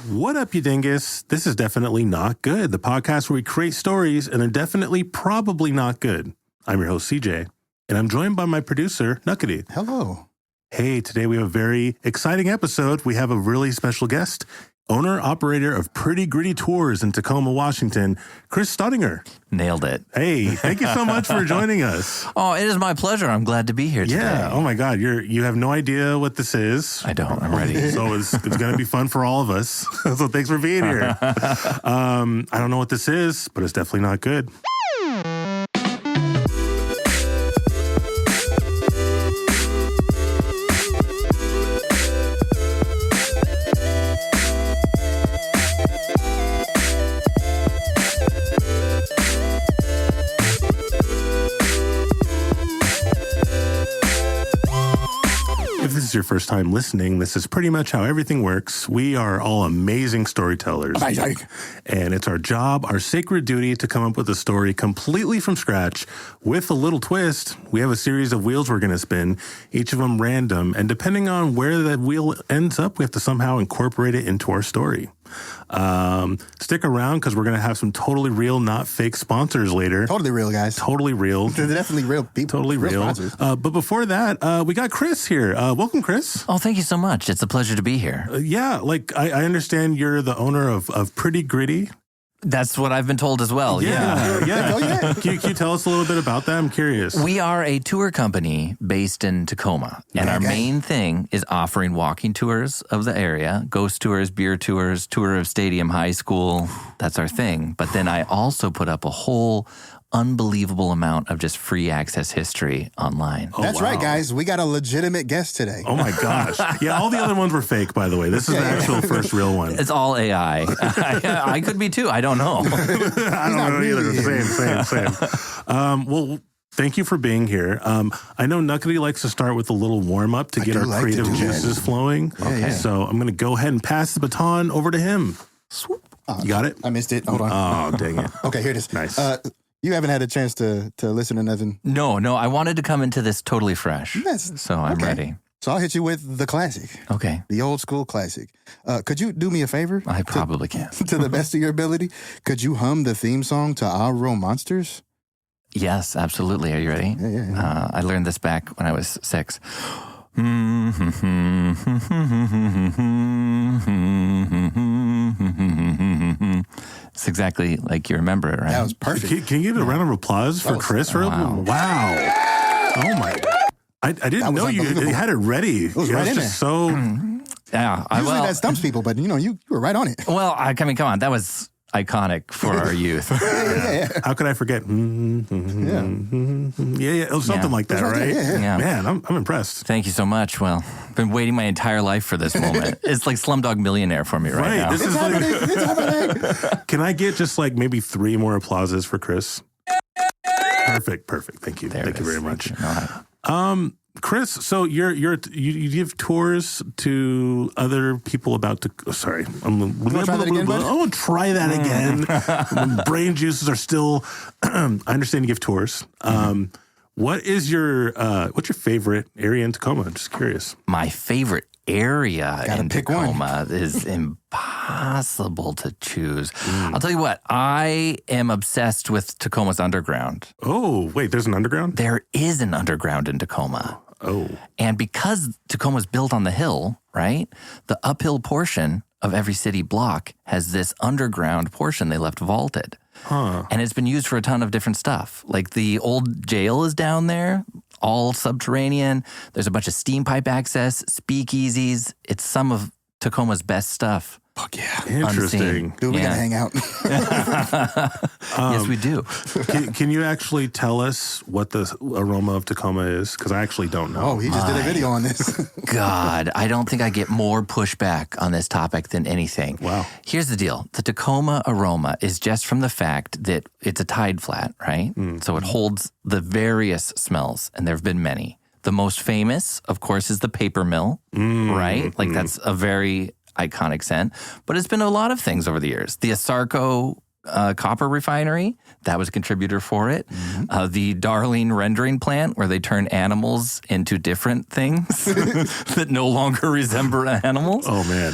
What up, you dingus? This is Definitely Not Good, the podcast where we create stories and are definitely probably not good. I'm your host, CJ, and I'm joined by my producer, Nuqady. Hello. Hey, today we have a very exciting episode. We have a really special guest, owner-operator of Pretty Gritty Tours in Tacoma, Washington, Chris Staudinger. Nailed it. Hey, thank you so much for joining us. Oh, it is my pleasure. I'm glad to be here today. Yeah. Oh my God. You have no idea what this is. I don't. I'm ready. So it's going to be fun for all of us. So thanks for being here. I don't know what this is, but it's definitely not good. If this is your first time listening, this is pretty much how everything works. We are all amazing storytellers. And it's our job, our sacred duty to come up with a story completely from scratch with a little twist. We have a series of wheels we're going to spin, each of them random. And depending on where that wheel ends up, we have to somehow incorporate it into our story. Stick around because we're going to have some totally real, not fake sponsors later. Totally real, guys. Totally real. They're definitely real people. Totally real. But before that, we got Chris here. Welcome, Chris. Oh, thank you so much. It's a pleasure to be here. Yeah, I understand you're the owner of Pretty Gritty. That's what I've been told as well. Yeah. Oh, yeah. Can you tell us a little bit about that? I'm curious. We are a tour company based in Tacoma, and our main thing is offering walking tours of the area, ghost tours, beer tours, tour of Stadium High School. That's our thing. But then I also put up a whole unbelievable amount of just free access history online. Oh, That's right, guys. We got a legitimate guest today. Oh my gosh. Yeah, all the other ones were fake, by the way. This is the actual first real one. It's all AI. I could be too. I don't know. I don't know either. Same. Well, thank you for being here. I know Nuqady likes to start with a little warm-up to get our creative juices flowing. Yeah. So I'm going to go ahead and pass the baton over to him. You got it? I missed it. Hold on. Oh, dang it. Okay, here it is. Nice. You haven't had a chance to listen to nothing? No. I wanted to come into this totally fresh. Yes. So I'm ready. So I'll hit you with the classic. Okay. The old school classic. Could you do me a favor? I probably can. To the best of your ability, could you hum the theme song to Our Rhone Monsters? Yes, absolutely. Are you ready? Yeah. I learned this back when I was 6. It's exactly like you remember it, right? That was perfect. Can you give a round of applause for Chris? Wow. Oh my. I didn't know you had it ready. It was right in there. So. Yeah. Usually that stumps people, but you were right on it. Well, I mean, come on. That was iconic for our youth. How could I forget? Yeah. It was something like that, right? Yeah. Man, I'm impressed. Thank you so much. Well, I've been waiting my entire life for this moment. It's like Slumdog Millionaire for me right now. This is It's happening. Can I get just like maybe 3 more applauses for Chris? Perfect. Thank you. Thank you very much. Chris, so you give tours to other people about to. Sorry, I'm. Try that again, bud? Oh, try that again. Brain juices are still. I understand you give tours. What is what's your favorite area in Tacoma? I'm just curious. My favorite area in pick Tacoma is impossible to choose. I'll tell you what, I am obsessed with Tacoma's underground. Oh, wait, there's an underground? There is an underground in Tacoma. Oh. And because Tacoma's built on the hill, right, the uphill portion of every city block has this underground portion they left vaulted. Huh. And it's been used for a ton of different stuff. Like the old jail is down there, all subterranean. There's a bunch of steam pipe access, speakeasies. It's some of Tacoma's best stuff. Fuck yeah. Interesting. Dude, we gotta hang out. Yes, we do. Can you actually tell us what the aroma of Tacoma is? Because I actually don't know. Oh, he just did a video on this. God, I don't think I get more pushback on this topic than anything. Wow. Here's the deal. The Tacoma aroma is just from the fact that it's a tide flat, right? So it holds the various smells, and there have been many. The most famous, of course, is the paper mill, right? Like that's a very iconic scent. But it's been a lot of things over the years. The Asarco copper refinery. That was a contributor for it. The Darling rendering plant, where they turn animals into different things that no longer resemble animals. Oh, man.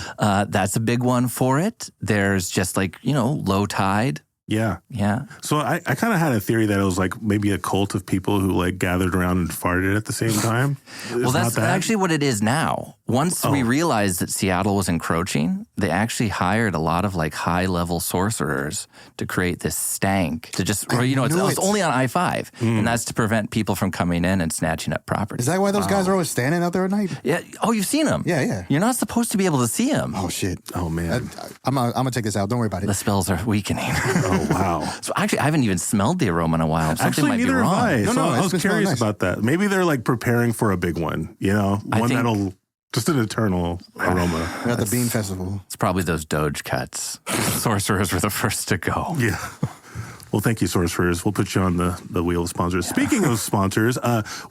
That's a big one for it. There's just like, low tide. Yeah. Yeah. So I kind of had a theory that it was like maybe a cult of people who like gathered around and farted at the same time. Well, that's actually what it is now. Once we realized that Seattle was encroaching, they actually hired a lot of like high-level sorcerers to create this stank to just, it's only on I-5. And that's to prevent people from coming in and snatching up property. Is that why those guys are always standing out there at night? Yeah. Oh, you've seen them? Yeah. You're not supposed to be able to see them. Oh, shit. Oh, man. I'm going to take this out. Don't worry about it. The spells are weakening. Oh, wow. So actually, I haven't even smelled the aroma in a while. Something might be neither wrong. have I. No, So I it's was been curious nice. about that. Maybe they're like preparing for a big one, that'll just an eternal aroma. We're at the Bean Festival. It's probably those Doge cuts. Sorcerers were the first to go. Yeah. Well, thank you, sorcerers. We'll put you on the wheel of sponsors. Speaking of sponsors,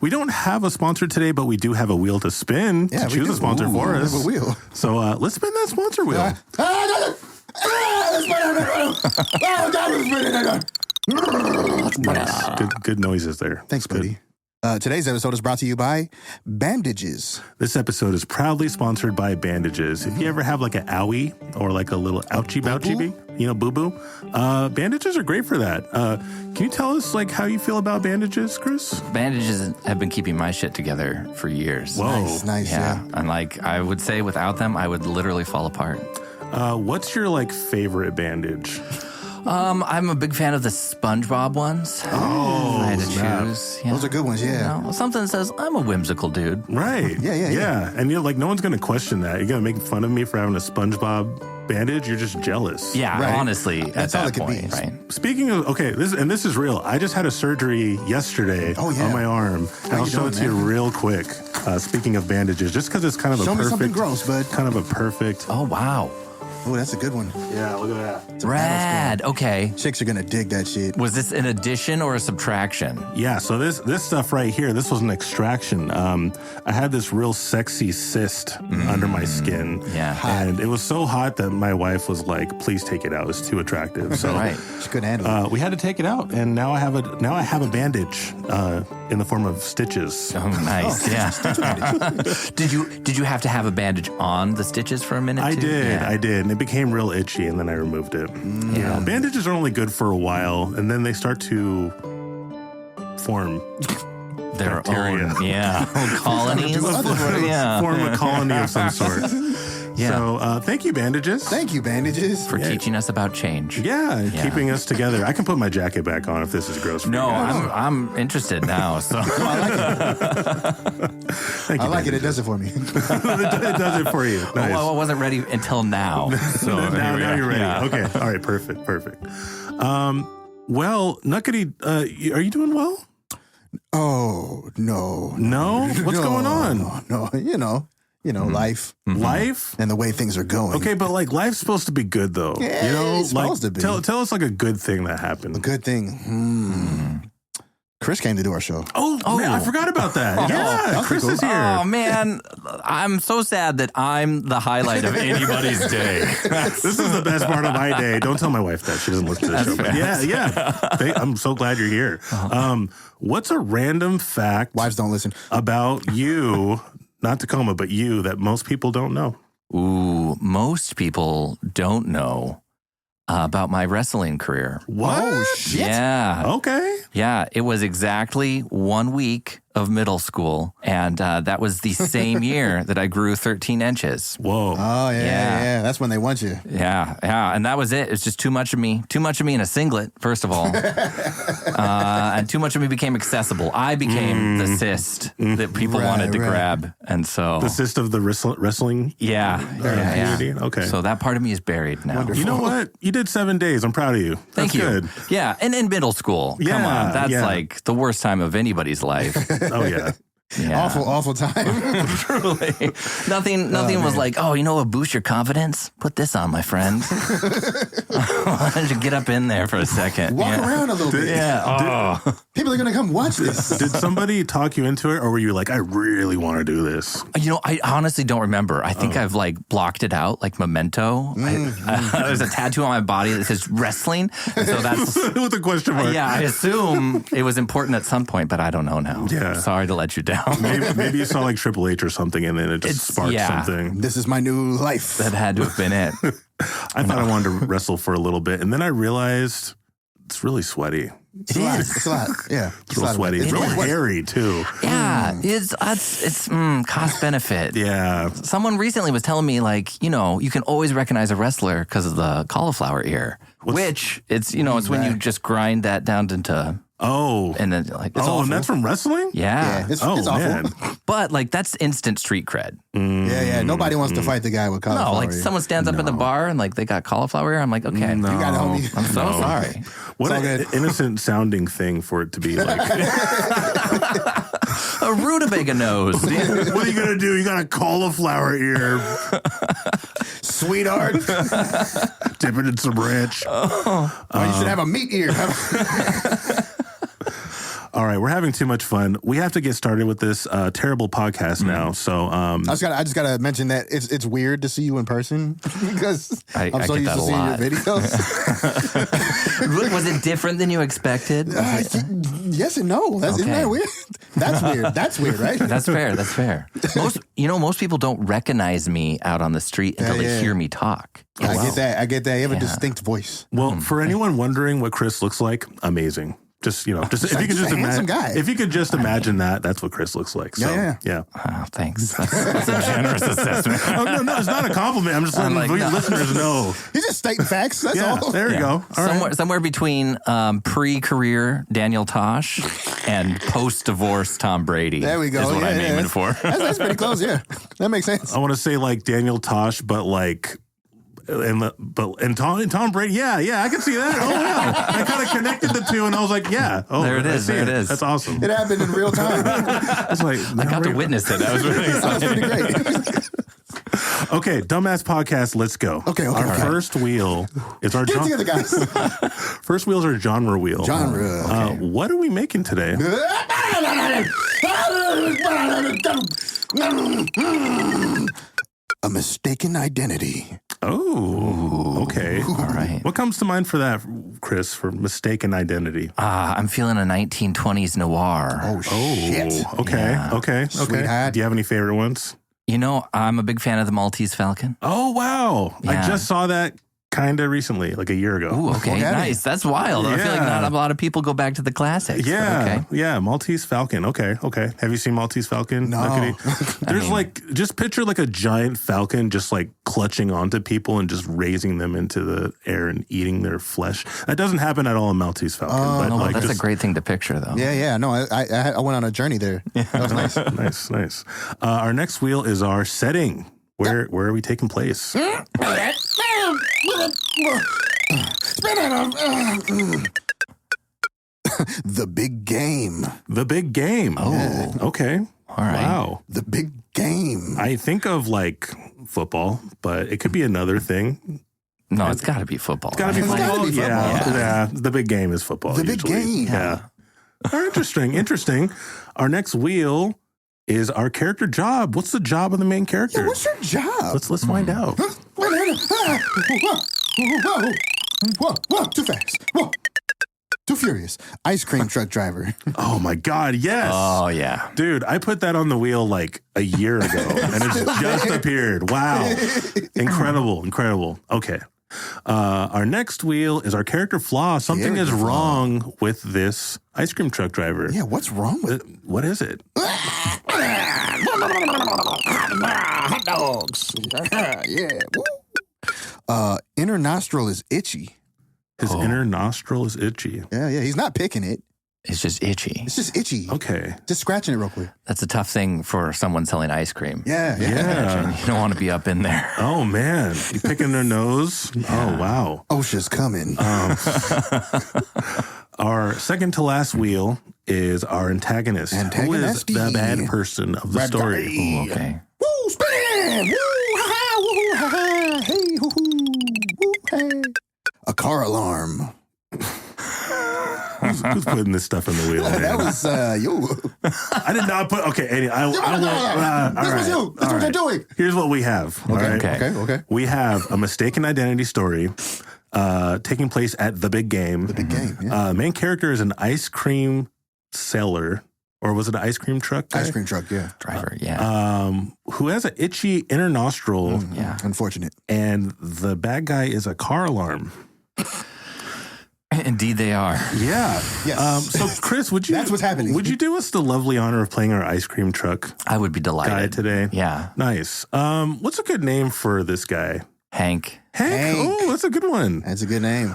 we don't have a sponsor today, but we do have a wheel to spin to choose a sponsor for us. We have a wheel. So let's spin that sponsor wheel. Nice. Good noises there. Thanks, buddy. Today's episode is brought to you by Bandages. This episode is proudly sponsored by Bandages. If you ever have like an owie or like a little ouchie bouchie, boo-boo, bandages are great for that. Can you tell us like how you feel about bandages, Chris? Bandages have been keeping my shit together for years. Whoa. Nice, yeah. And like, I would say without them, I would literally fall apart. What's your like favorite bandage? I'm a big fan of the SpongeBob ones. Oh, I had to snap. choose. Those are good ones, yeah. Something that says, I'm a whimsical dude. Right. Yeah. And like no one's going to question that. You're going to make fun of me for having a SpongeBob bandage. You're just jealous. Yeah, Right. Honestly, That's all at it that could point, be. right? Speaking of, this is real. I just had a surgery yesterday on my arm. And I'll show it to you real quick. Speaking of bandages, just because it's kind of Show me something gross, bud. kind of a perfect. Oh, wow. Oh, that's a good one. Yeah, look at that. Rad. Okay. Chicks are going to dig that shit. Was this an addition or a subtraction? Yeah, so this stuff right here, this was an extraction. I had this real sexy cyst under my skin. Yeah. And it was so hot that my wife was like, please take it out. It's too attractive. So Right. She couldn't handle it. we had to take it out, and now I have a bandage in the form of stitches. Oh, nice. Yeah. Did you have to have a bandage on the stitches for a minute? I too? did, Yeah. I did, and it became real itchy, and then I removed it. Yeah, bandages are only good for a while, and then they start to form Their bacteria. own colonies. form a colony of some sort. Yeah. So thank you, bandages. Thank you, Bandages. For teaching us about change. Yeah, and keeping us together. I can put my jacket back on if this is gross for No, you guys. I'm interested now. So Thank you, I like it. bandages. It does it for me. It does it for you. Nice. I wasn't ready until now. So now you're ready. Yeah. Okay. All right. Perfect. Well, Nuqady, are you doing well? Oh, no. No? What's going on? No, life Life? and the way things are going. Okay, but like life's supposed to be good though. Yeah, it's like supposed to be. tell us like a good thing that happened. Good thing. Chris came to do our show. Oh, man, I forgot about that. Yeah, Chris is here. Oh man, I'm so sad that I'm the highlight of anybody's day. This is the best part of my day. Don't tell my wife that. She doesn't listen to the show. But yeah. I'm so glad you're here. What's a random fact Wives don't listen. about you, not Tacoma, but you, that most people don't know? Ooh, most people don't know about my wrestling career. What? Oh, shit. Yeah. Okay. Yeah, it was exactly 1 week of middle school, and that was the same year that I grew 13 inches. Whoa. Oh, yeah. That's when they want you. Yeah, and that was it. It was just too much of me in a singlet, first of all. And too much of me became accessible. I became the cyst that people wanted to grab, and so... The cyst of the wrestling Yeah. community? Okay. So that part of me is buried now. You know what? You did 7 days. I'm proud of you. Thank That's you. good. Yeah, and in middle school. Come Yeah, on. That's yeah. like the worst time of anybody's life. Oh, yeah. Yeah. Awful time. Truly. Nothing was like, oh, you know what, boost your confidence? Put this on, my friend. Why don't you get up in there for a second? Walk around a little bit. Yeah. People are going to come watch this. Did somebody talk you into it, or were you like, I really want to do this? You know, I honestly don't remember. I think I've like blocked it out, like memento. There's a tattoo on my body that says wrestling. And so that's with a question mark. yeah, I assume it was important at some point, but I don't know now. Yeah. Sorry to let you down. Maybe you saw like Triple H or something, and then it just sparked something. This is my new life. That had to have been it. I thought I wanted to wrestle for a little bit, and then I realized it's really sweaty. It's a lot. Yeah. It's real sweaty. It's real hairy, too. Yeah, it's cost benefit. Yeah. Someone recently was telling me, like, you know, you can always recognize a wrestler because of the cauliflower ear, which it's when you just grind that down into. Oh. And then like, it's awful. And that's from wrestling? Yeah. It's awful. Man. But like, that's instant street cred. Yeah. Nobody wants to fight the guy with cauliflower. No, like someone stands up in the bar and like they got cauliflower ear. I'm like, okay. You got it, homie. I'm so sorry. What an innocent sounding thing for it to be like. A rutabaga nose. What are you going to do? You got a cauliflower ear. Sweetheart. Dip it in some ranch. You should have a meat ear. All right, we're having too much fun. We have to get started with this terrible podcast now. So I just gotta mention that it's weird to see you in person because I'm so used to seeing your videos. Was it different than you expected? Yes and no. Isn't that weird? That's weird. That's weird, right? That's fair. Most people don't recognize me out on the street until they hear me talk. I get that. You have a distinct voice. Well, for anyone wondering what Chris looks like, amazing. Just if you could just handsome guy. If you could just imagine that's what Chris looks like. So, yeah. Oh, thanks. That's a generous assessment. Oh no, it's not a compliment. I'm just letting listeners know. He's just stating facts. That's all. There you go. Somewhere between pre-career Daniel Tosh and post-divorce Tom Brady. There we go. Is what I'm aiming for. That's pretty close. Yeah, that makes sense. I want to say like Daniel Tosh, but like. And Tom Brady, yeah, I can see that. Oh yeah, I kind of connected the two, and I was like, yeah, there it is. That's awesome. It happened in real time. I was like, I got to witness it. That was really exciting. That was pretty great. Okay, Dumbass Podcast, let's go. Okay. Our first wheel is our Get together, guys. First wheel is our genre wheel. Okay. What are we making today? A mistaken identity. Oh, okay. All right. What comes to mind for that, Chris, for mistaken identity? I'm feeling a 1920s noir. Oh, shit. Okay, Yeah. okay. Sweetheart. Do you have any favorite ones? You know, I'm a big fan of the Maltese Falcon. Oh, wow. Yeah. I just saw that kind of recently, like a year ago. Ooh, okay, nice. That's wild. I feel like not a lot of people go back to the classics. Yeah, Okay. yeah, Maltese Falcon. Okay. Have you seen Maltese Falcon? No. Nuqady? There's just picture like a giant falcon just like clutching onto people and just raising them into the air and eating their flesh. That doesn't happen at all in Maltese Falcon. No, that's a great thing to picture, though. Yeah. No, I went on a journey there. That was nice. nice. Our next wheel is our setting. Where are we taking place? The big game. The big game. Oh, okay. All right. Wow. The big game. I think of like football, but it could be another thing. No, it's got to be football. It's got to be It's football. gotta be football. Yeah. The big game is football. The big usually. game. Yeah. Oh, interesting. Our next wheel is our character job. What's the job of the main character? Yeah, what's your job? Let's find out. Whoa, too fast. Whoa. Too furious. Ice cream truck driver. Oh my God, yes. Oh, yeah. Dude, I put that on the wheel like a year ago and it's just appeared. Wow. Incredible. Okay. Our next wheel is our character flaw. Something is wrong with this ice cream truck driver. Yeah, what's wrong with it? What is it? Hot dogs. Yeah. Inner nostril is itchy. His inner nostril is itchy. Yeah. He's not picking it. It's just itchy. It's just itchy. Okay. Just scratching it real quick. That's a tough thing for someone selling ice cream. Yeah. You don't want to be up in there. Oh, man. You picking their nose? Oh, wow. OSHA's coming. Our second to last wheel is our antagonist, who is the bad person of the story. Ooh, okay. Woo, spin! Woo, ha-ha, woo, ha-ha, hey, hoo-hoo, woo, hey. A car alarm. Who's putting this stuff in the wheel? Man? That was you. I did not put. Okay, Eddie. This was you. That's what you're doing. Here's what we have. Okay. We have a mistaken identity story taking place at the big game. The big game. Yeah. Main character is an ice cream seller, or was it an ice cream truck guy? Ice cream truck. Yeah. Driver. Yeah. Who has an itchy inner nostril. Yeah. Unfortunate. And the bad guy is a car alarm. Indeed, they are. Yeah. Yes. So, Chris, would you? That's what's happening. Would you do us the lovely honor of playing our ice cream truck I would be delighted. guy today? Yeah. Nice. What's a good name for this guy? Hank. Hank. Oh, that's a good one. That's a good name.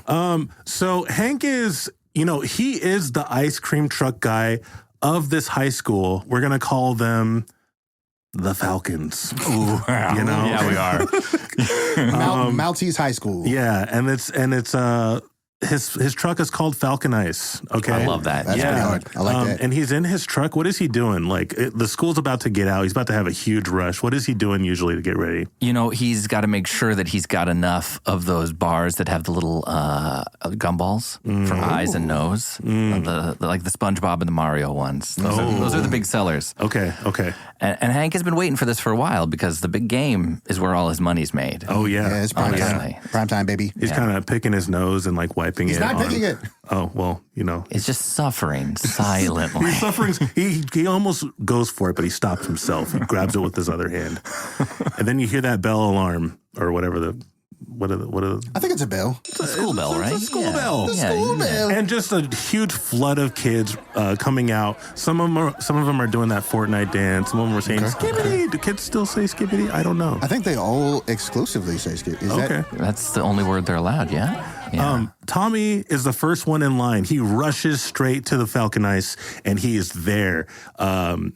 So Hank is, he is the ice cream truck guy of this high school. We're gonna call them the Falcons. Ooh, yeah, we are. Malty's High School. Yeah, and it's his truck is called Falcon Ice. Okay, I love that. That's pretty hard. I like that. And he's in his truck. What is he doing? Like the school's about to get out. He's about to have a huge rush. What is he doing usually to get ready? He's got to make sure that he's got enough of those bars that have the little gumballs for eyes and nose, like the SpongeBob and the Mario ones. Those are the big sellers. Okay. And Hank has been waiting for this for a while because the big game is where all his money's made. Oh yeah, Yeah, it's prime time. Yeah. Prime time, baby. He's kind of picking his nose and like wiping He's it. not picking it. Oh well, It's just suffering silently. He's suffering. He almost goes for it, but he stops himself. He grabs it with his other hand, and then you hear that bell alarm or whatever what are the I think it's a bell. It's a school bell, right? It's a school bell. School bell. And just a huge flood of kids coming out. Some of them are doing that Fortnite dance. Some of them are saying skibbity. Do kids still say skibbity? I don't know. I think they all exclusively say skip. Is that? That's the only word they're allowed, yeah? Tommy is the first one in line. He rushes straight to the Falcon Ice, and he is there.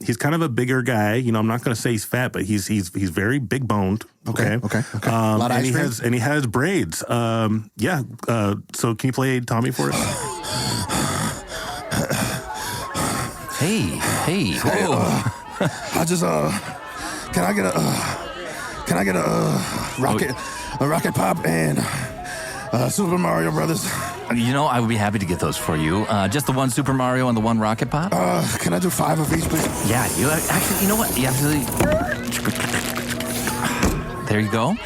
He's kind of a bigger guy. I'm not going to say he's fat, but he's very big boned. Okay. A lot of ice cream? And he has braids. So can you play Tommy for us? Hey. I just can I get a rocket pop and Super Mario Brothers? I would be happy to get those for you. Just the one Super Mario and the one Rocket Pop? Can I do 5 of each, please? Yeah, you know what? You actually... There you go.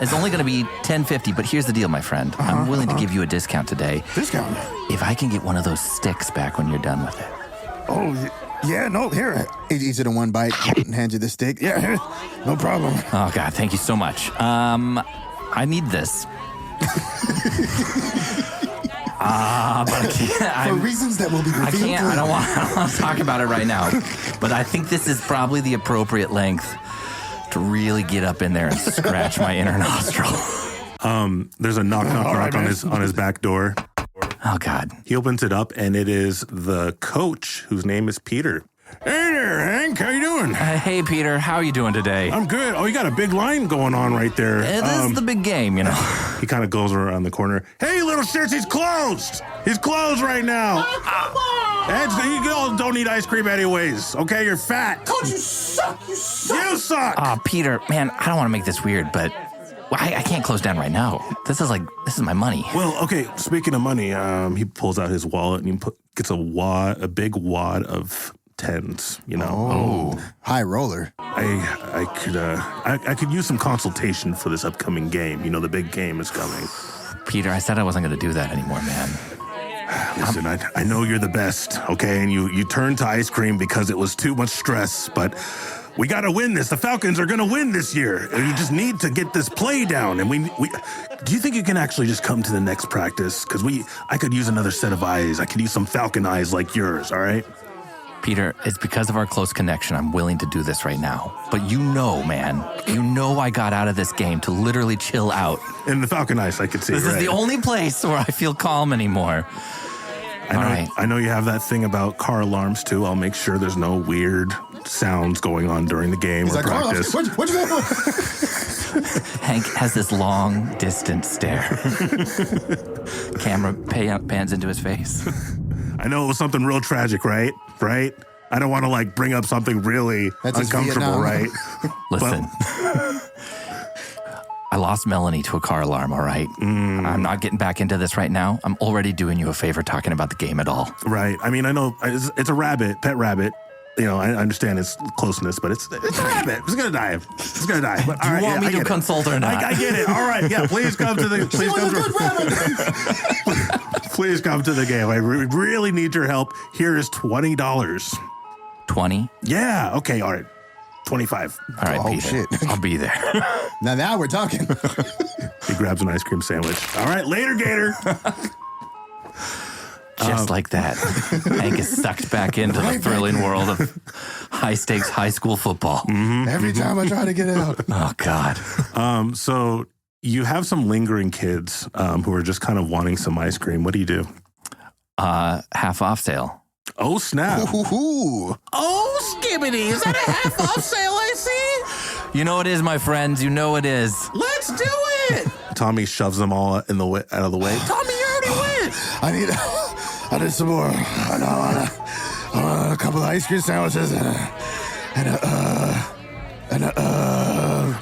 It's only going to be $10.50, but here's the deal, my friend. I'm willing to give you a discount today. Discount? If I can get one of those sticks back when you're done with it. Oh, yeah, no, here. Easy to one bite and hand you the stick. Yeah, here. No problem. Oh, God, thank you so much. I need this. But I can't. For reasons that will be revealed. I don't want to talk about it right now. But I think this is probably the appropriate length to really get up in there and scratch my inner nostril. There's a knock on his back door. Oh, God. He opens it up, and it is the coach, whose name is Peter. Hey there, Hank. How you doing? Hey, Peter. How are you doing today? I'm good. Oh, you got a big line going on right there. It is the big game, He kind of goes around the corner. Hey, little shits, he's closed. He's closed right now. You don't need ice cream anyways. Okay, you're fat. Coach, you suck. You suck. Oh, Peter, man, I don't want to make this weird, but I can't close down right now. This is my money. Well, okay, speaking of money, he pulls out his wallet and he gets a big wad of tens, high roller. I could use some consultation for this upcoming game. The big game is coming. Peter, I said I wasn't going to do that anymore, man. Listen, I know you're the best, okay? And you turned to ice cream because it was too much stress, but we got to win this. The Falcons are going to win this year. You just need to get this play down. And we do you think you can actually just come to the next practice? Because I could use another set of eyes. I could use some Falcon eyes like yours, all right? Peter, it's because of our close connection I'm willing to do this right now. But man, I got out of this game to literally chill out. In the Falcon Ice, I could see. This is the only place where I feel calm anymore. I know you have that thing about car alarms, too. I'll make sure there's no weird sounds going on during the game or practice. What'd you go? Hank has this long, distant stare. Camera pans into his face. I know it was something real tragic, right? Right? I don't want to like bring up something really uncomfortable, right? Listen. I lost Melanie to a car alarm, all right? I'm not getting back into this right now. I'm already doing you a favor talking about the game at all. Right. I mean, I know it's a rabbit, pet rabbit. You know, I understand its closeness, but it's a rabbit. It's gonna die. It's gonna die. But, Do you want me to consult or not? I get it. All right. Yeah. Please come to the. Please come to the game. I really need your help. Here is $20. 20? Yeah. Okay. All right. 25. All right, Peter. Shit. I'll be there. Now we're talking. He grabs an ice cream sandwich. All right. Later, Gator. Just like that, Hank is sucked back into the thrilling world of high-stakes high school football. Every time I try to get out. Oh, God. So you have some lingering kids who are just kind of wanting some ice cream. What do you do? Half off sale. Oh, snap. Ooh. Oh, skibbity. Is that a half off sale I see? You know it is, my friends. You know it is. Let's do it. Tommy shoves them all out of the way. Tommy, you already went. I need some more. I want a couple of ice cream sandwiches and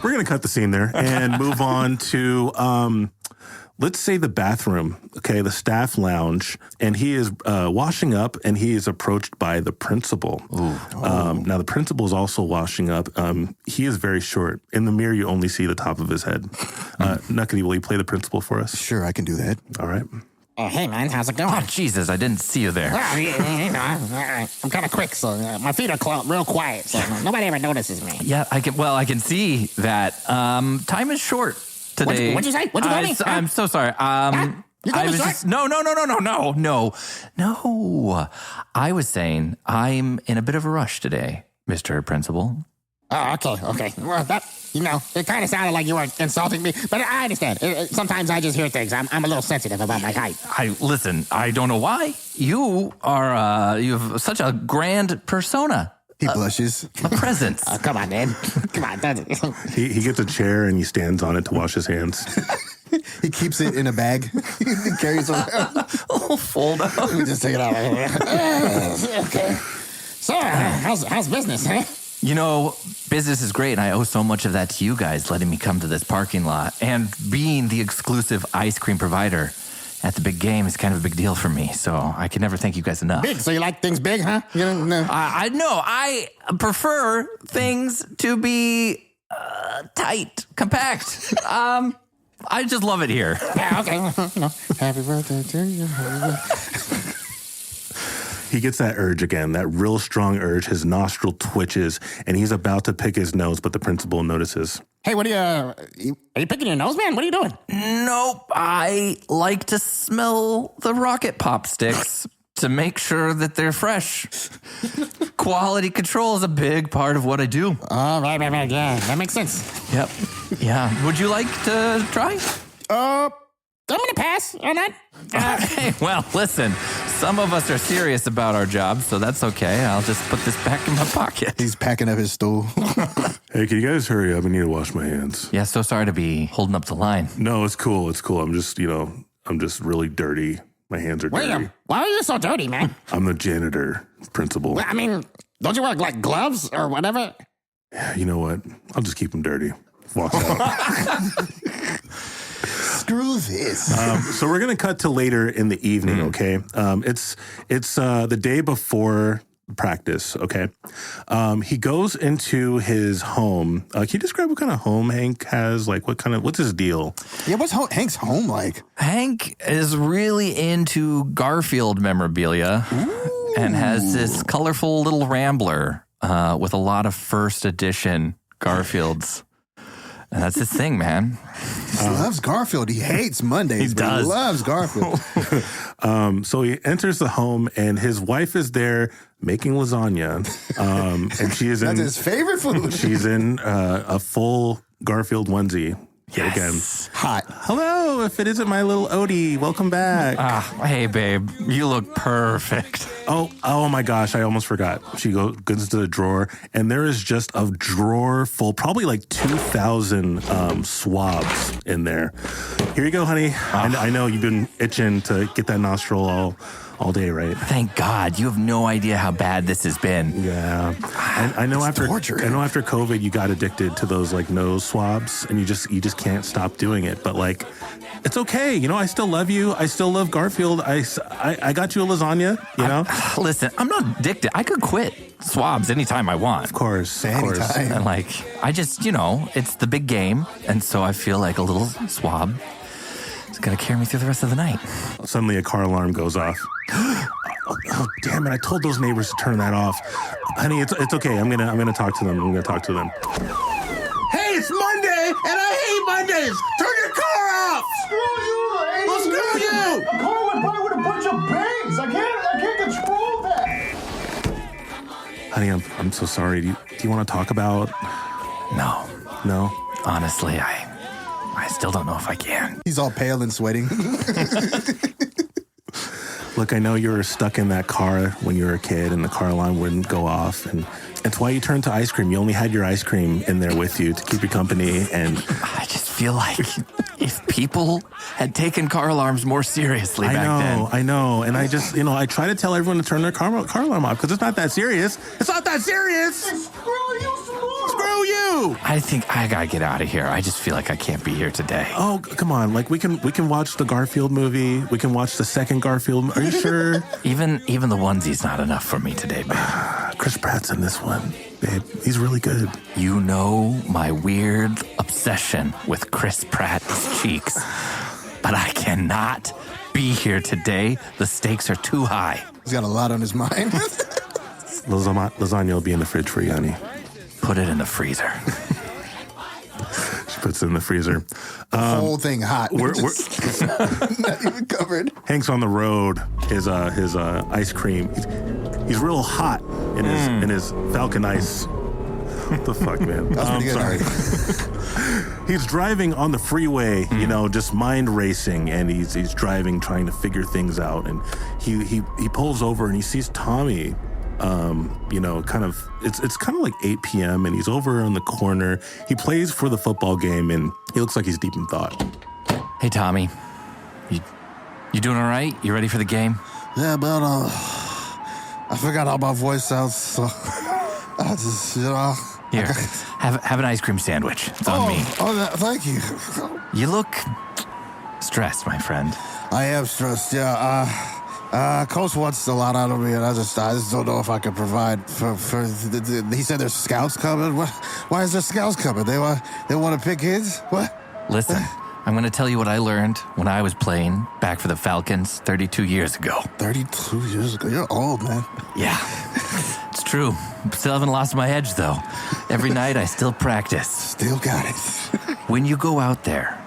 We're going to cut the scene there and move on to, let's say the bathroom, okay, the staff lounge. And he is washing up and he is approached by the principal. Now, the principal is also washing up. He is very short. In the mirror, you only see the top of his head. Nuqady, will you play the principal for us? Sure, I can do that. All right. Oh, hey, man, how's it going? Oh, Jesus, I didn't see you there. Well, you know, I'm kind of quick, so my feet are real quiet, so nobody ever notices me. Yeah, I can see that. Time is short today. What'd you say? What'd you call me? I'm so sorry. You called me short? No. I was saying I'm in a bit of a rush today, Mr. Principal. Oh, okay. Well, it kind of sounded like you were insulting me, but I understand. Sometimes I just hear things. I'm a little sensitive about my height. Listen, I don't know why. You have such a grand persona. He blushes. A presence. Oh, come on, man. Come on. He gets a chair and he stands on it to wash his hands. He keeps it in a bag. He carries it around. Oh, fold out. Let me just take it out. Okay. So, how's business, huh? You know, business is great, and I owe so much of that to you guys letting me come to this parking lot. And being the exclusive ice cream provider at the big game is kind of a big deal for me, so I can never thank you guys enough. Big, so you like things big, huh? You know, no. I prefer things to be tight, compact. I just love it here. Yeah, okay. Happy birthday to you. He gets that urge again, that real strong urge. His nostril twitches, and he's about to pick his nose, but the principal notices. Hey, what are you picking your nose, man? What are you doing? Nope. I like to smell the rocket pop sticks to make sure that they're fresh. Quality control is a big part of what I do. Oh, right. Yeah, that makes sense. Yep. Yeah. Would you like to try? I'm going to pass on that. Okay, well, listen, some of us are serious about our jobs, so that's okay. I'll just put this back in my pocket. He's packing up his stool. Hey, can you guys hurry up? I need to wash my hands. Yeah, so sorry to be holding up the line. No, it's cool. I'm just really dirty. My hands are dirty. William, why are you so dirty, man? I'm the janitor, principal. Well, I mean, don't you wear, like, gloves or whatever? You know what? I'll just keep them dirty. Walks out. Screw this. So we're going to cut to later in the evening, okay? It's the day before practice, okay? He goes into his home. Can you describe what kind of home Hank has? Like, what's his deal? Yeah, what's Hank's home like? Hank is really into Garfield memorabilia. Ooh. And has this colorful little Rambler with a lot of first edition Garfields. And that's his thing, man. He loves Garfield. He hates Mondays, but he loves Garfield. So he enters the home, and his wife is there making lasagna. And she is That's his favorite food. She's in a full Garfield onesie. Yet again. Hot. Hello, if it isn't my little Odie, welcome back. Hey, babe, you look perfect. Oh my gosh, I almost forgot. She goes into the drawer, and there is just a drawer full, probably like 2,000 swabs in there. Here you go, honey. I know you've been itching to get that nostril all day, right? Thank God. You have no idea how bad this has been. Yeah. I know after torture. I know after COVID you got addicted to those like nose swabs, and you just can't stop doing it. But like, it's okay. You know, I still love you. I still love Garfield. I got you a lasagna, you know? Listen, I'm not addicted. I could quit swabs anytime I want. Of course. Anytime. And like, I just, it's the big game. And so I feel like a little swab is going to carry me through the rest of the night. Suddenly a car alarm goes off. Oh, damn it. I told those neighbors to turn that off. Honey, it's okay. I'm gonna talk to them. Hey, it's Monday, and I hate Mondays. Turn your car off. Screw you! Well, screw you. A car went by with a bunch of bangs. I can't control that. Honey, I'm so sorry. Do you want to talk about? No. Honestly, I still don't know if I can. He's all pale and sweating. Look, I know you were stuck in that car when you were a kid, and the car alarm wouldn't go off, and it's why you turned to ice cream. You only had your ice cream in there with you to keep you company, and I just feel like if people had taken car alarms more seriously back then. I know, and I just, I try to tell everyone to turn their car alarm off because it's not that serious. It's not that serious. Screw you, Smooth. Screw you. I think I gotta get out of here. I just feel like I can't be here today. Oh, come on! Like we can watch the Garfield movie. We can watch the second Garfield. Are you sure? Even the onesie's not enough for me today, babe. Chris Pratt's in this one, babe. He's really good. You know my weird obsession with Chris Pratt's cheeks, but I cannot be here today. The stakes are too high. He's got a lot on his mind. Lasagna will be in the fridge for you, honey. Put it in the freezer. She puts it in the freezer. The whole thing hot. We're Not even covered. Hank's on the road. His ice cream. He's real hot in his Falcon ice. What the fuck, man? That was pretty good. Sorry. He's driving on the freeway, just mind racing, and he's driving, trying to figure things out. And he pulls over and he sees Tommy. It's kind of like 8 p.m. and he's over on the corner. He plays for the football game and he looks like he's deep in thought. Hey, Tommy. You doing all right? You ready for the game? Yeah, but I forgot how my voice sounds, so I just, Here, have an ice cream sandwich. It's on me. Thank you. You look stressed, my friend. I am stressed, yeah. Coach wants a lot out of me, and I just don't know if I can provide for he said there's scouts coming. Why is there scouts coming? They want to pick kids? What? Listen, I'm going to tell you what I learned when I was playing back for the Falcons 32 years ago. 32 years ago? You're old, man. Yeah, it's true. Still haven't lost my edge, though. Every night I still practice. Still got it. When you go out there,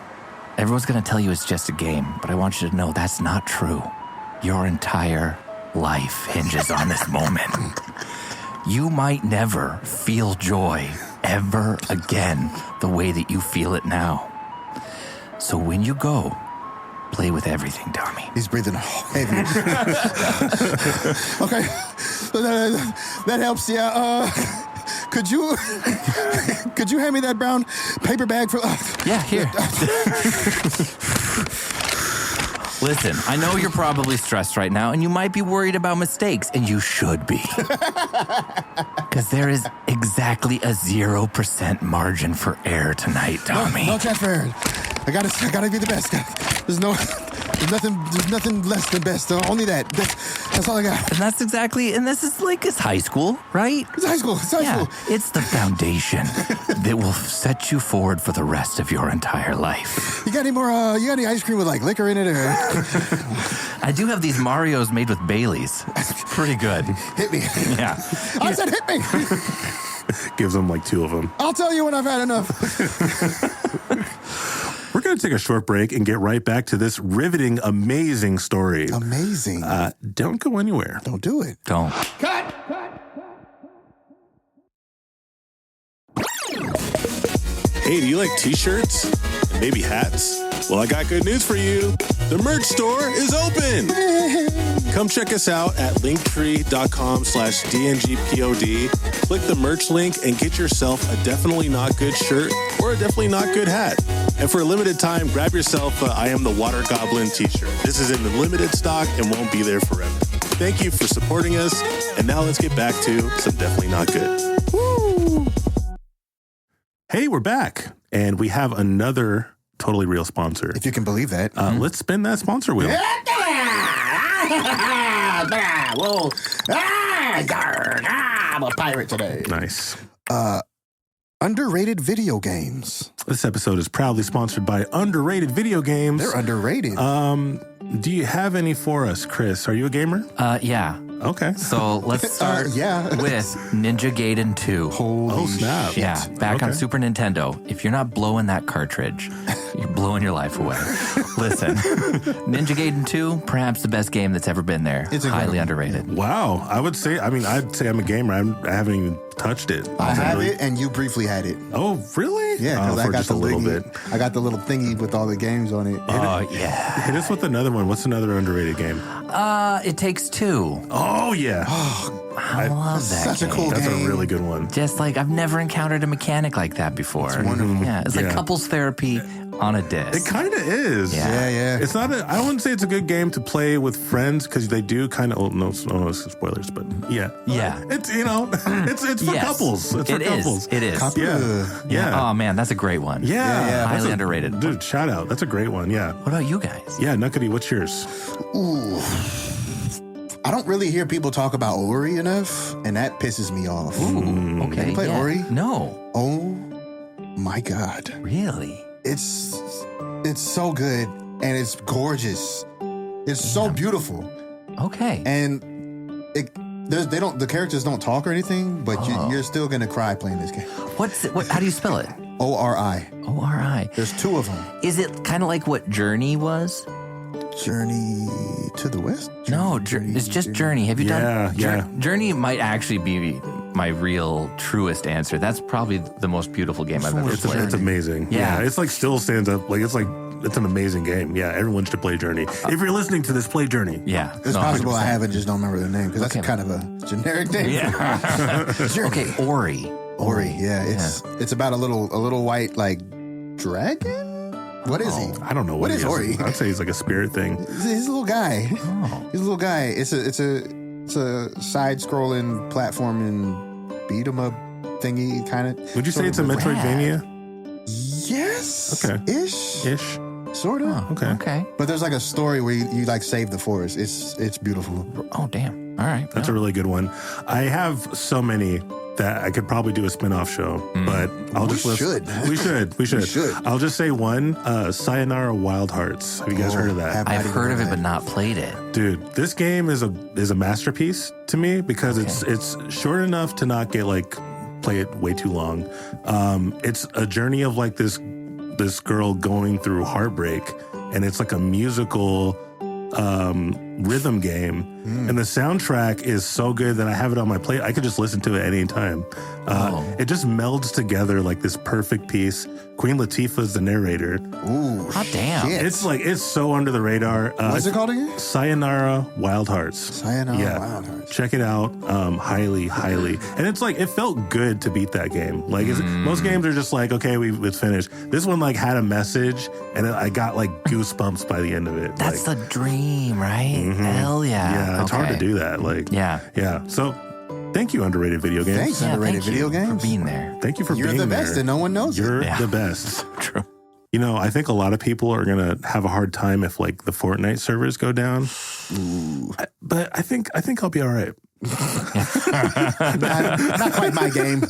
everyone's going to tell you it's just a game, but I want you to know that's not true. Your entire life hinges on this moment. You might never feel joy ever again the way that you feel it now. So when you go, play with everything, Tommy. He's breathing heavy. Okay, that helps. Yeah. Could you hand me that brown paper bag for? Yeah, here. Listen, I know you're probably stressed right now, and you might be worried about mistakes, and you should be. Because there is exactly a 0% margin for error tonight, Tommy. No chance for error. I gotta be the best. There's nothing less than best. Only that. That's all I got. And this is like, it's high school, right? It's high school. It's the foundation that will set you forward for the rest of your entire life. You got any more, you got any ice cream with like liquor in it or? I do have these Marios made with Baileys. Pretty good. Hit me. Yeah. I said hit me. Gives him like 2 of them. I'll tell you when I've had enough. We're going to take a short break and get right back to this riveting, amazing story. Amazing. Don't go anywhere. Don't do it. Don't. Cut. Hey, do you like t-shirts? And maybe hats? Well, I got good news for you. The merch store is open. Come check us out at linktree.com/DNGPOD. Click the merch link and get yourself a Definitely Not Good shirt or a Definitely Not Good hat. And for a limited time, grab yourself a I Am the Water Goblin t-shirt. This is in the limited stock and won't be there forever. Thank you for supporting us. And now let's get back to some Definitely Not Good. Woo! Hey, we're back. And we have another totally real sponsor. If you can believe that. Let's spin that sponsor wheel. Whoa. I'm a pirate today. Nice. Underrated video games. This episode is proudly sponsored by Underrated Video Games. They're underrated. Do you have any for us, Chris? Are you a gamer? Yeah. Okay. So let's start with Ninja Gaiden 2. Holy snap. shit. Yeah, back on Okay. Super Nintendo. If you're not blowing that cartridge, you're blowing your life away. Listen, Ninja Gaiden 2, perhaps the best game that's ever been there. It's highly incredible. underrated. Wow. I'd say I'm a gamer. I haven't even touched it. I have it, and you briefly had it. Oh, really? Yeah, because I for got just the a little little bit. I got the little thingy with all the games on it. Oh, yeah. Hit us with another one. What's another underrated game? It Takes Two. Oh, yeah. I love that Such a game. cool That's game. a really good one. Just like I've never encountered a mechanic like that before. It's wonderful. Yeah, it's like Yeah. couples therapy on a disc. It kind of is. Yeah. Yeah. It's not I wouldn't say it's a good game to play with friends because they do kind of, no spoilers, but yeah. Yeah. It's, it's for Yes. couples. It's for It is. couples. It is. Yeah. Yeah. Oh man, that's a great one. Yeah. yeah. That's Highly underrated. Dude, shout out. That's a great one. Yeah. What about you guys? Yeah. Nuqady, what's yours? Ooh. I don't really hear people talk about Ori enough, and that pisses me off. Ooh, okay. Have you played yeah. Ori? No. Oh my God. Really? It's so good, and it's gorgeous. It's so beautiful. Okay. And the characters don't talk or anything, but you're still gonna cry playing this game. How do you spell it? ORI. ORI. There's two of them. Is it kind of like what Journey was? Journey to the West? No, it's just Journey. Have you done? Yeah. Journey might actually be my real truest answer. That's probably the most beautiful game I've ever played. It's amazing. Yeah. It's like still stands up. It's an amazing game. Yeah. Everyone should play Journey. If you're listening to this, play Journey. Yeah. It's No, possible 100%. I haven't, just don't remember the name, because that's Okay. kind of a generic name. Yeah. Okay, Ori. Ori, yeah. It's about a little white dragon? What is he? I don't know what is he Ori? I'd say he's like a spirit thing. He's a little guy. Oh. He's a little guy. It's a side-scrolling platforming beat 'em up thingy kind of. Would you say it's a Metroidvania? Yes. Okay. Ish. Sort of. Okay. Okay. But there's like a story where you save the forest. It's beautiful. Oh, damn. All right. That's a really good one. I have so many that I could probably do a spin-off show, but I'll just list. We should. We should. I'll just say one, Sayonara Wild Hearts. Have you guys heard of that? I've heard of it, but not played it. Dude, this game is a masterpiece to me because it's short enough to not get play it way too long. It's a journey of this girl going through heartbreak, and it's like a musical rhythm game, and the soundtrack is so good that I have it on my plate. I could just listen to it any time. It just melds together like this perfect piece. Queen Latifah's the narrator. Ooh. Oh, damn. shit. It's so under the radar. What's it called again? Sayonara Wild Hearts. Sayonara Wild Hearts. Check it out. Highly. And it's it felt good to beat that game. Most games are just okay, it's finished. This one had a message, and I got goosebumps by the end of it. That's the dream, right? Hell yeah. Yeah, it's hard to do that. Yeah. So, thank you, Underrated Video Games. Thanks, Yeah, Underrated thank video you games. for being there. Thank you for You're being the there. best, and no one knows it. You're Yeah. the best. True. I think a lot of people are gonna have a hard time if the Fortnite servers go down. But I think I'll be all right. Not quite my game.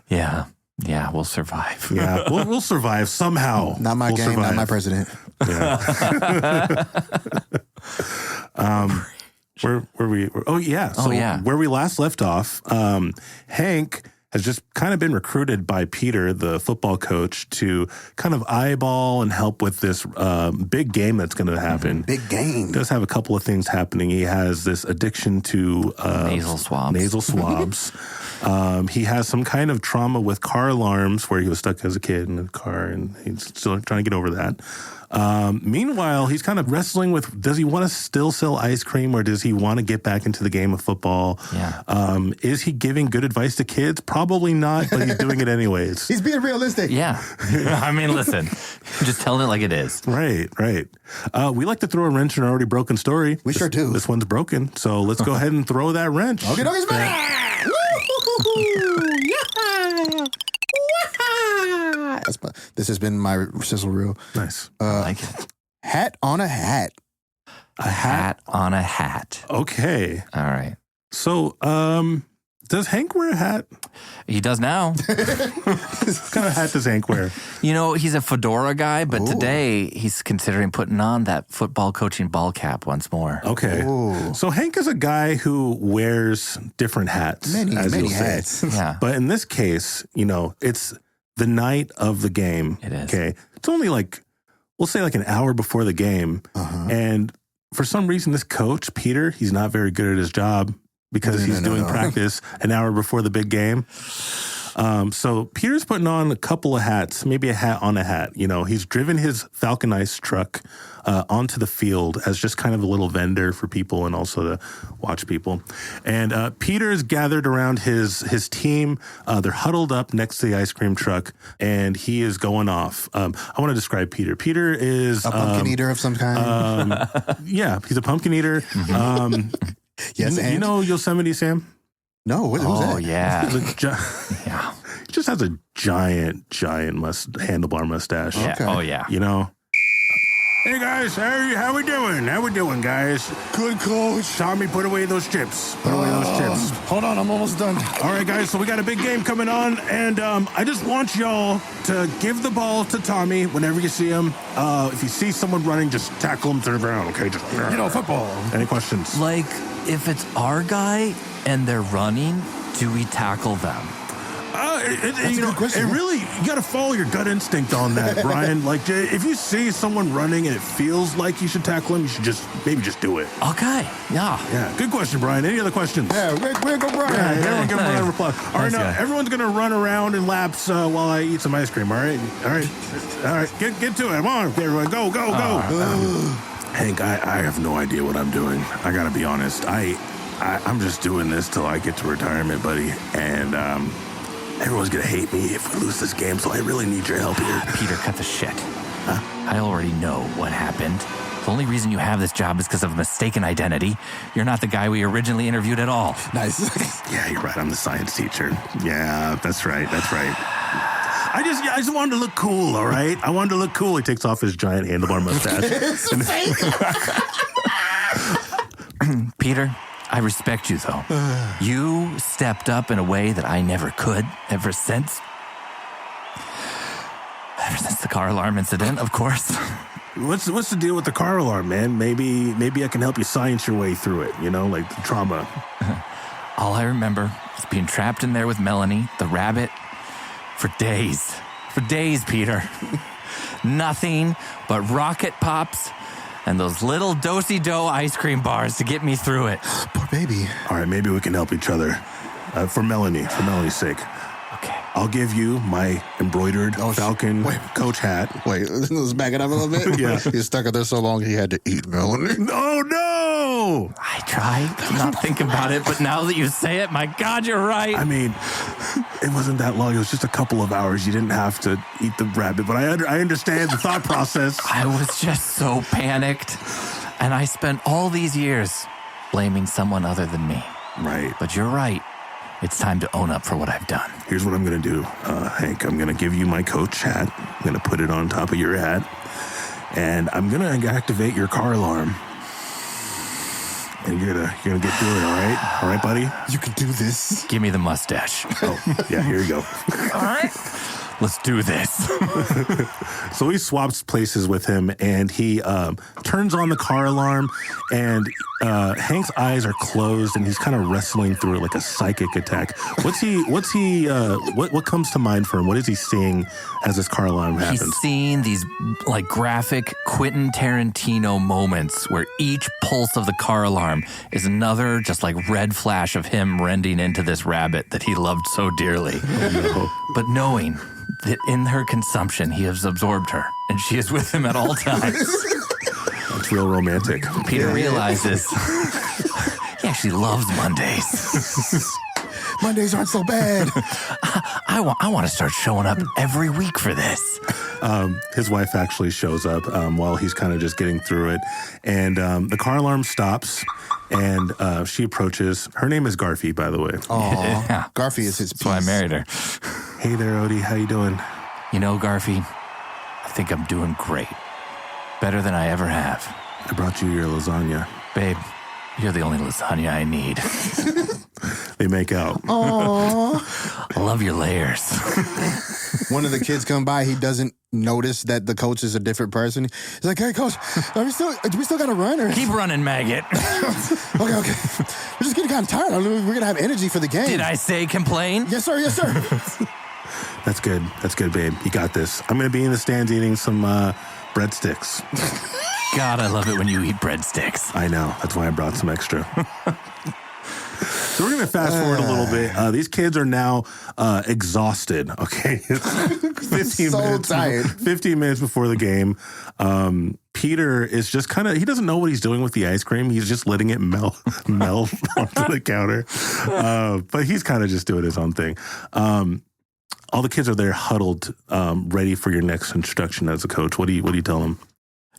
Yeah. Yeah, we'll survive. Yeah, we'll survive somehow. Not my We'll game, not survive. my president. Where we? Oh yeah. So where we last left off, Hank has just kind of been recruited by Peter, the football coach, to kind of eyeball and help with this big game that's going to happen. Big game. He does have a couple of things happening. He has this addiction to Nasal swabs. He has some kind of trauma with car alarms where he was stuck as a kid in a car, and he's still trying to get over that. Meanwhile, he's kind of wrestling with, does he want to still sell ice cream or does he want to get back into the game of football? Yeah. Is he giving good advice to kids? Probably not, but he's doing it anyways. He's being realistic. Yeah. I mean, listen, just telling it like it is. Right. We like to throw a wrench in an already broken story. We sure do. This one's broken, so let's go ahead and throw that wrench. Okay, this has been my sizzle reel. Nice. I like it. Hat on a hat. A hat on a hat. Okay. All right. So, does Hank wear a hat? He does now. What kind of hat does Hank wear? You know, he's a fedora guy, but today he's considering putting on that football coaching ball cap once more. Okay. Ooh. So Hank is a guy who wears different hats. Many you'll hats. say. Yeah. But in this case, it's the night of the game. It is. Okay. It's only we'll say an hour before the game. Uh-huh. And for some reason, this coach, Peter, he's not very good at his job because he's doing practice an hour before the big game. So Peter's putting on a couple of hats, maybe a hat on a hat. He's driven his Falcon ice truck onto the field as just kind of a little vendor for people and also to watch people. And Peter's gathered around his team. They're huddled up next to the ice cream truck, and he is going off. I want to describe Peter. Peter is A pumpkin eater of some kind. yeah, he's a pumpkin eater. Yes, you know Yosemite Sam? No, who's Oh, that? yeah. Yeah. He just has a giant handlebar mustache. Yeah. Okay. Oh, yeah. Hey guys, how we doing? How we doing, guys? Good coach. Tommy, put away those chips. Put away those chips. Hold on, I'm almost done. All right, guys, so we got a big game coming on, and I just want y'all to give the ball to Tommy whenever you see him. If you see someone running, just tackle him to the ground, okay? Just football. Any questions? Like, if it's our guy and they're running, do we tackle them? That's a good question. You got to follow your gut instinct on that, Brian. If you see someone running and it feels like you should tackle him, you should maybe just do it. Okay. Yeah. Yeah, good question, Brian. Any other questions? Yeah, way go, Brian. Yeah, everyone give him a round of applause. All right, Nice now guy. everyone's gonna run around in laps while I eat some ice cream. All right. Get to it. Come on, everyone. Go. Hank, I have no idea what I'm doing. I gotta be honest. I'm just doing this till I get to retirement, buddy. And everyone's gonna hate me if we lose this game. So I really need your help here. Peter, cut the shit. I already know what happened. The only reason you have this job is because of a mistaken identity. You're not the guy we originally interviewed at all. Nice. Yeah, you're right. I'm the science teacher. Yeah, that's right. I just wanted to look cool, all right? I wanted to look cool. He takes off his giant handlebar mustache. Peter, I respect you, though. You stepped up in a way that I never could ever since the car alarm incident, of course. What's the deal with the car alarm, man? Maybe I can help you science your way through it, like the trauma. All I remember is being trapped in there with Melanie, the rabbit, for days. For days, Peter. Nothing but rocket pops and those little do-si-do ice cream bars to get me through it. Poor baby. All right, maybe we can help each other. For Melanie's sake. Okay. I'll give you my embroidered Falcon coach hat. Wait, let's back it up a little bit. Yeah. He stuck it there so long he had to eat Melanie. Oh, no! I try to not think about it, but now that you say it, my God, you're right. I mean, it wasn't that long. It was just a couple of hours. You didn't have to eat the rabbit, but I understand the thought process. I was just so panicked, and I spent all these years blaming someone other than me. Right. But you're right. It's time to own up for what I've done. Here's what I'm going to do, Hank. I'm going to give you my coach hat. I'm going to put it on top of your hat. And I'm going to activate your car alarm. And you're gonna get through it, all right? All right, buddy? You can do this. Give me the mustache. Oh, yeah, here you go. All right. Let's do this. So he swaps places with him, and he turns on the car alarm, and Hank's eyes are closed, and he's kind of wrestling through it like a psychic attack. What comes to mind for him? What is he seeing as this car alarm happens? He's seeing these like graphic Quentin Tarantino moments where each pulse of the car alarm is another just like red flash of him rending into this rabbit that he loved so dearly. Oh, no. But knowing that in her consumption, he has absorbed her and she is with him at all times. It's real romantic. Peter realizes he actually loves Mondays. Mondays aren't so bad. I want to start showing up every week for this. His wife actually shows up while he's kind of just getting through it. And the car alarm stops, and she approaches. Her name is Garfy, by the way. Aw, Yeah. Garfy is his That's why I piece. married her. Hey there, Odie. How you doing? You know, Garfy, I think I'm doing great. Better than I ever have. I brought you your lasagna. Babe, you're the only lasagna I need. They make out. I love your layers. One of the kids come by, he doesn't notice that the coach is a different person. He's like, hey, coach, do we still got to run? Or? Keep running, maggot. Okay. We're just getting kind of tired. I don't know if we're going to have energy for the game. Did I say complain? Yes, sir. Yes, sir. That's good. That's good, babe. You got this. I'm going to be in the stands eating some breadsticks. God, I love it when you eat breadsticks. I know. That's why I brought some extra. So we're going to fast forward a little bit. These kids are now exhausted, okay? 15 minutes before the game. Peter is just kind of, he doesn't know what he's doing with the ice cream. He's just letting it melt onto the counter. But he's kind of just doing his own thing. All the kids are there huddled, ready for your next instruction as a coach. What do you tell them?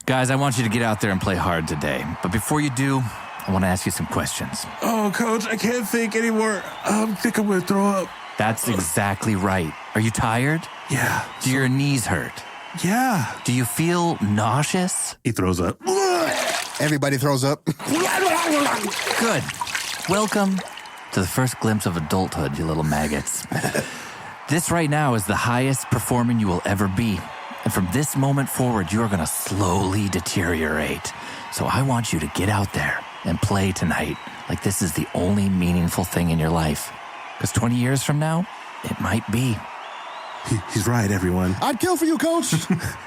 Guys, I want you to get out there and play hard today. But before you do, I want to ask you some questions. Oh, coach, I can't think anymore. I think I'm going to throw up. That's exactly right. Are you tired? Yeah. Do your knees hurt? Yeah. Do you feel nauseous? He throws up. Everybody throws up. Good. Welcome to the first glimpse of adulthood, you little maggots. This right now is the highest performing you will ever be. And from this moment forward, you are going to slowly deteriorate. So I want you to get out there and play tonight like this is the only meaningful thing in your life. Because 20 years from now, it might be. He's right, everyone. I'd kill for you, coach.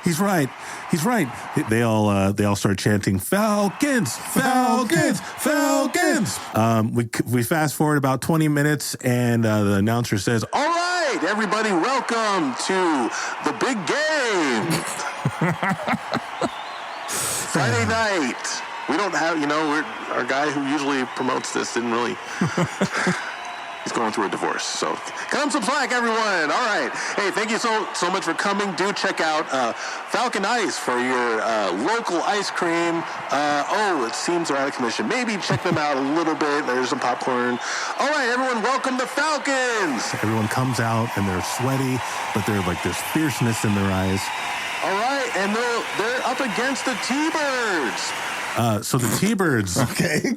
He's right. He's right. They all start chanting, Falcons, Falcons, Falcons. We fast forward about 20 minutes, and the announcer says, all right, everybody, welcome to the big game. Friday night. We don't have, our guy who usually promotes this didn't really... He's going through a divorce, so cut him some slack, everyone. All right. Hey, thank you so much for coming. Do check out Falcon Ice for your local ice cream. It seems they're out of commission. Maybe check them out a little bit. There's some popcorn. All right, everyone, welcome the Falcons. Everyone comes out, and they're sweaty, but there's fierceness in their eyes. All right, and they're up against the T-Birds. So the T-Birds... Okay.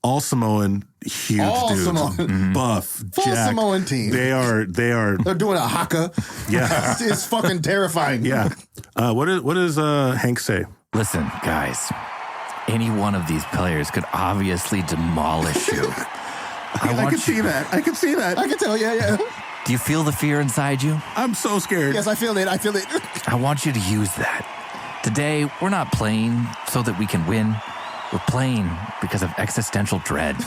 All Samoan, huge All dudes, Samoan. buff, Full jacked. Samoan team. They are. They're doing a haka. Yeah, It's fucking terrifying. yeah. What does Hank say? Listen, guys, any one of these players could obviously demolish you. I can see that. I can see that. I can tell, yeah. Do you feel the fear inside you? I'm so scared. Yes, I feel it. I want you to use that. Today, we're not playing so that we can win. We're playing because of existential dread.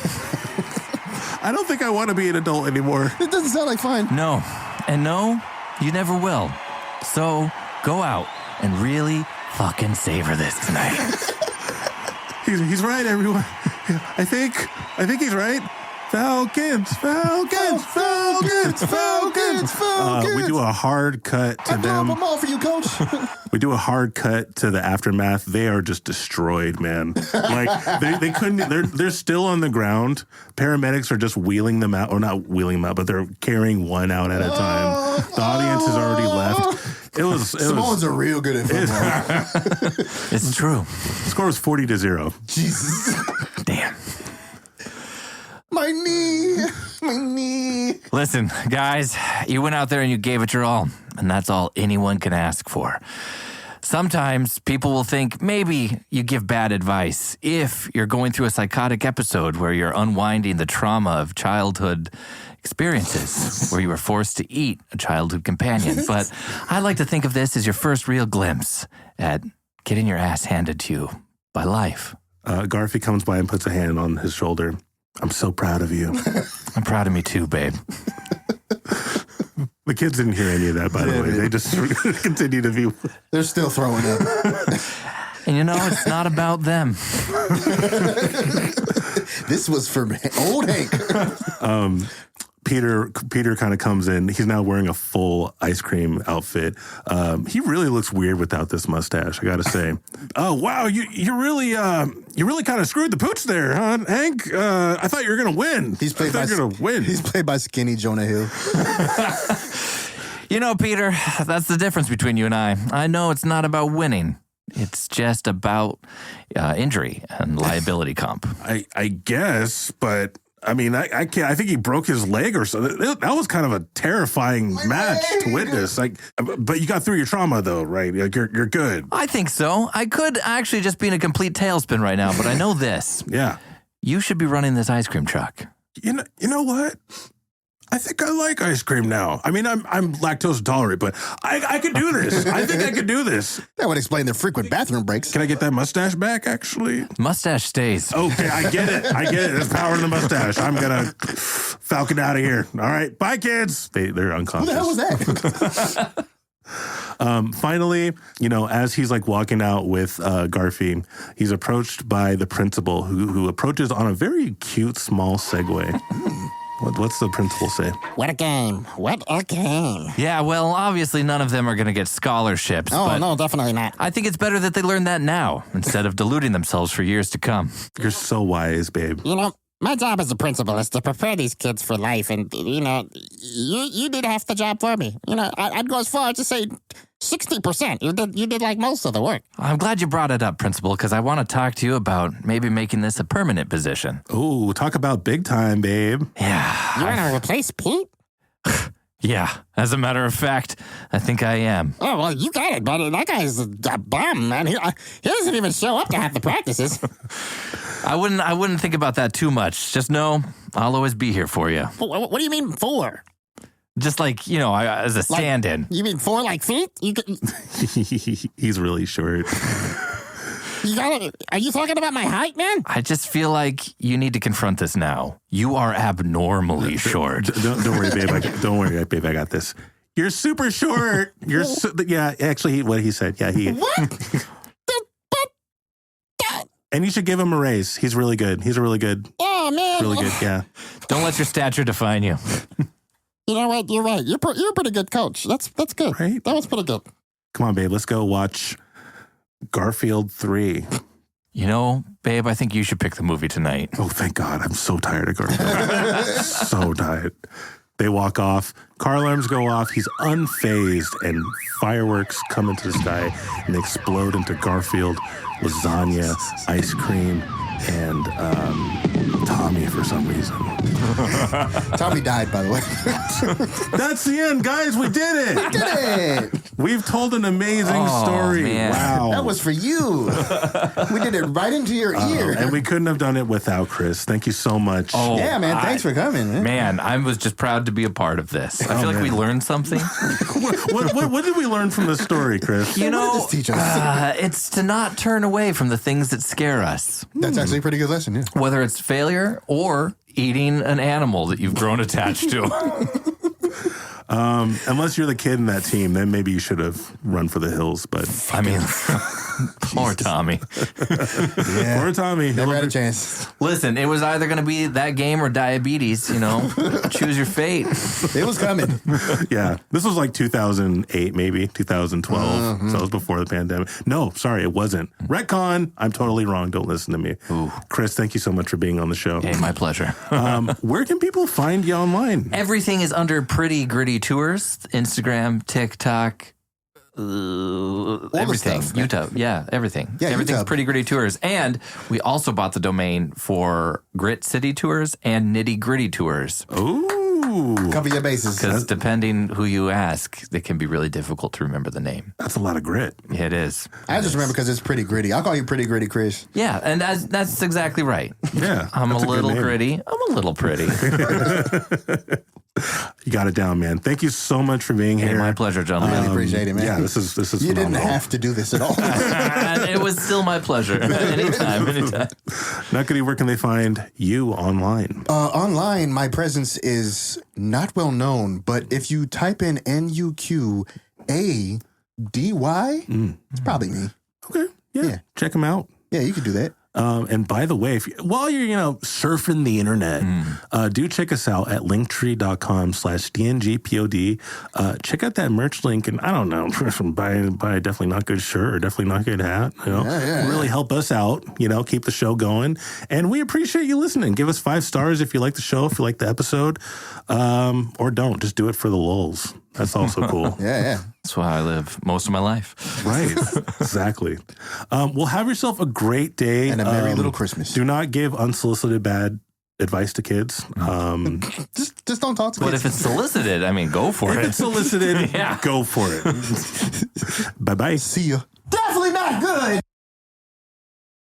I don't think I want to be an adult anymore. It doesn't sound like fun. No, and no, you never will. So go out and really fucking savor this tonight. He's right, everyone. I think he's right. Falcons, Falcons, Falcons, Falcons, Falcons. We do a hard cut to I blew up them. a mall for you, coach. We do a hard cut to the aftermath. They are just destroyed, man. Like they couldn't. They're still on the ground. Paramedics are just wheeling them out, or not wheeling them out, but they're carrying one out at a time. The audience has already left. Samoans are real good at football. It's true. The score was 40-0. Jesus. Damn. My knee. Listen, guys, you went out there and you gave it your all, and that's all anyone can ask for. Sometimes people will think maybe you give bad advice if you're going through a psychotic episode where you're unwinding the trauma of childhood experiences, where you were forced to eat a childhood companion. But I like to think of this as your first real glimpse at getting your ass handed to you by life. Garfy comes by and puts a hand on his shoulder. I'm so proud of you. I'm proud of me too, babe. The kids didn't hear any of that, by the way. They just continue to be. They're still throwing up. And it's not about them. This was for old Hank. Peter kind of comes in. He's now wearing a full ice cream outfit. He really looks weird without this mustache, I gotta say. Oh wow, you really kind of screwed the pooch there, huh, Hank? I thought you were gonna win. He's played by skinny Jonah Hill. Peter, that's the difference between you and I. I know it's not about winning. It's just about injury and liability comp. I guess, but I mean, I can't. I think he broke his leg or something. That was kind of a terrifying match to witness. But you got through your trauma, though, right? Like you're good. I think so. I could actually just be in a complete tailspin right now, but I know this. Yeah, you should be running this ice cream truck. You know what? I think I like ice cream now. I mean, I'm lactose intolerant, but I could do this. I think I could do this. That would explain their frequent bathroom breaks. Can I get that mustache back, actually? Mustache stays. Okay, I get it. There's power in the mustache. I'm going to Falcon out of here. All right, bye, kids. They're unconscious. Who the hell was that? Finally, as he's like walking out with Garfy, he's approached by the principal who approaches on a very cute small Segway. What's the principal say? What a game. What a game. Yeah, well, obviously none of them are going to get scholarships. Oh, but no, definitely not. I think it's better that they learn that now instead of deluding themselves for years to come. You're so wise, babe. My job as a principal is to prepare these kids for life, and, you did half the job for me. I'd go as far as to say 60%. You did like most of the work. I'm glad you brought it up, Principal, because I want to talk to you about maybe making this a permanent position. Oh, talk about big time, babe. Yeah. You want to replace Pete? Yeah, as a matter of fact, I think I am. Oh, well, you got it, buddy. That guy's a bum, man. He doesn't even show up to half the practices. I wouldn't think about that too much. Just know I'll always be here for you. What do you mean for? Just like, as a stand-in. You mean for like feet? He's really short. Are you talking about my height, man? I just feel like you need to confront this now. You are abnormally short. Don't worry, babe. Don't worry, babe. I got this. You're super short. Yeah, actually, what he said. Yeah, What? And you should give him a raise. He's really good. Oh, man. Really good, yeah. Don't let your stature define you. You know what? You're right. You're a pretty good coach. That's good. Right? That was pretty good. Come on, babe. Let's go watch Garfield 3. Babe, I think you should pick the movie tonight. Oh, thank God. I'm so tired of Garfield. So tired. They walk off. Car alarms go off. He's unfazed, and fireworks come into the sky and they explode into Garfield, lasagna, ice cream, and Tommy for some reason. Tommy died, by the way. That's the end, guys. We did it. We did it. We've told an amazing story. Man. Wow. That was for you. We did it right into your ear. And we couldn't have done it without Chris. Thank you so much. Oh, yeah, man. Thanks for coming, man. Man, I was just proud to be a part of this. I feel like we learned something. What did we learn from this story, Chris? What did this teach us? It's to not turn away from the things that scare us. That's actually a pretty good lesson, yeah. Whether it's failure or eating an animal that you've grown attached to. Unless you're the kid in that team, then maybe you should have run for the hills. But I mean, poor Tommy. Yeah. Poor Tommy. Never had a chance. Listen, it was either going to be that game or diabetes, Choose your fate. It was coming. Yeah. This was like 2008, maybe 2012. So it was before the pandemic. No, sorry, it wasn't. Retcon. I'm totally wrong. Don't listen to me. Ooh. Chris, thank you so much for being on the show. Hey, my pleasure. Where can people find you online? Everything is under Pretty Gritty Tours. Instagram, TikTok, everything. stuff. YouTube. Yeah, everything. Yeah, Everything's YouTube. Pretty Gritty Tours. And we also bought the domain for Grit City Tours and Nitty Gritty Tours. Ooh. Cover your bases. Because depending who you ask, it can be really difficult to remember the name. That's a lot of grit. Yeah, it is. I just remember because it's pretty gritty. I'll call you Pretty Gritty Chris. Yeah, and that's exactly right. Yeah. I'm that's a good little name. gritty. I'm a little pretty. You got it down, man. Thank you so much for being Hey, here. my pleasure, gentlemen. Really appreciate it, man. Yeah, this is You phenomenal. didn't have to do this at all. And it was It's still my pleasure. Anytime. Nuqady, where can they find you online? Online, my presence is not well known, but if you type in Nuqady, it's probably me. Okay. Yeah. Check them out. Yeah, you can do that. And by the way, while you're, surfing the internet, do check us out at linktree.com/DNGPOD. Check out that merch link. And I don't know, buy a Definitely Not Good shirt or Definitely Not Good hat. Really help us out, keep the show going. And we appreciate you listening. Give us 5 stars if you like the show, if you like the episode, or don't. Just do it for the lulz. That's also cool. Yeah. That's how I live most of my life. Right. Exactly. Well, have yourself a great day. And a merry little Christmas. Do not give unsolicited bad advice to kids. Just don't talk to But kids. if it's solicited, go for it. If it's solicited, go for it. Bye-bye. See ya. Definitely not good.